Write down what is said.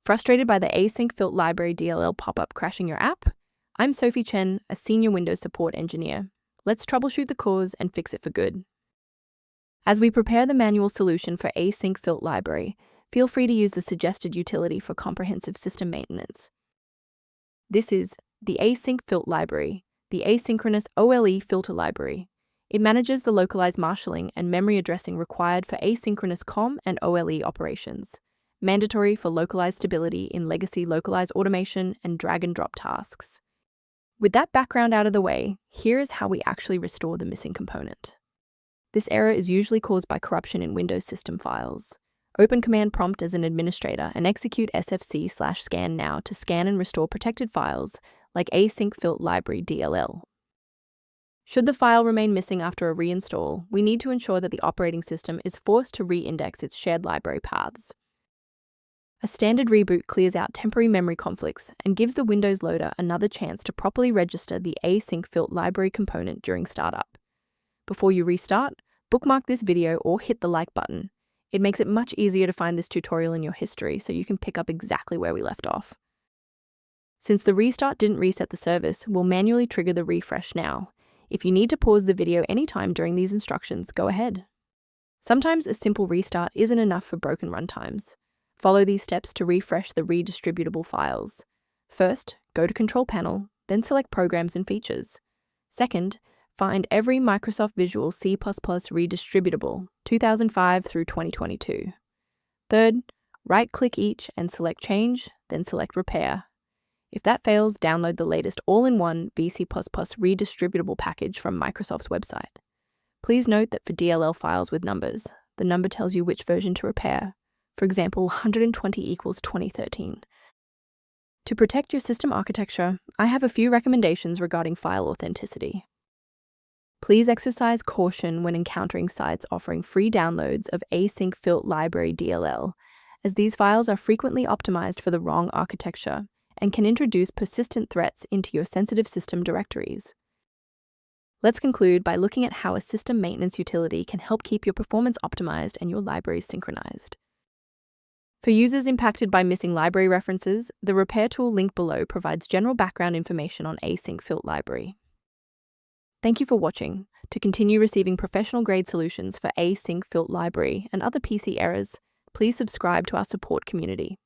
Frustrated by the Asyncfilt Library DLL pop-up crashing your app? I'm Sophie Chen, a senior Windows support engineer. Let's troubleshoot the cause and fix it for good. As we prepare the manual solution for Asyncfilt Library, feel free to use the suggested utility for comprehensive system maintenance. This is the Asyncfilt Library, the Asynchronous OLE Filter library. It manages the localized marshalling and memory addressing required for asynchronous COM and OLE operations, mandatory for localized stability in legacy localized automation and drag-and-drop tasks. With that background out of the way, here is how we actually restore the missing component. This error is usually caused by corruption in Windows system files. Open Command Prompt as an administrator and execute sfc/scan now to scan and restore protected files like Asycfilt Library DLL. Should the file remain missing after a reinstall, we need to ensure that the operating system is forced to re-index its shared library paths. A standard reboot clears out temporary memory conflicts and gives the Windows loader another chance to properly register the Asyncfilt library component during startup. Before you restart, bookmark this video or hit the like button. It makes it much easier to find this tutorial in your history so you can pick up exactly where we left off. Since the restart didn't reset the service, we'll manually trigger the refresh now. If you need to pause the video anytime during these instructions, go ahead. Sometimes a simple restart isn't enough for broken runtimes. Follow these steps to refresh the redistributable files. First, go to Control Panel, then select Programs and Features. Second, find every Microsoft Visual C++ Redistributable 2005 through 2022. Third, right-click each and select Change, then select Repair. If that fails, download the latest all-in-one VC++ redistributable package from Microsoft's website. Please note that for DLL files with numbers, the number tells you which version to repair. For example, 120 equals 2013. To protect your system architecture, I have a few recommendations regarding file authenticity. Please exercise caution when encountering sites offering free downloads of Asyncfilt Library DLL, as these files are frequently optimized for the wrong architecture and can introduce persistent threats into your sensitive system directories. Let's conclude by looking at how a system maintenance utility can help keep your performance optimized and your libraries synchronized. For users impacted by missing library references, the repair tool linked below provides general background information on Asyncfilt Library. Thank you for watching. To continue receiving professional-grade solutions for Asyncfilt Library and other PC errors, please subscribe to our support community.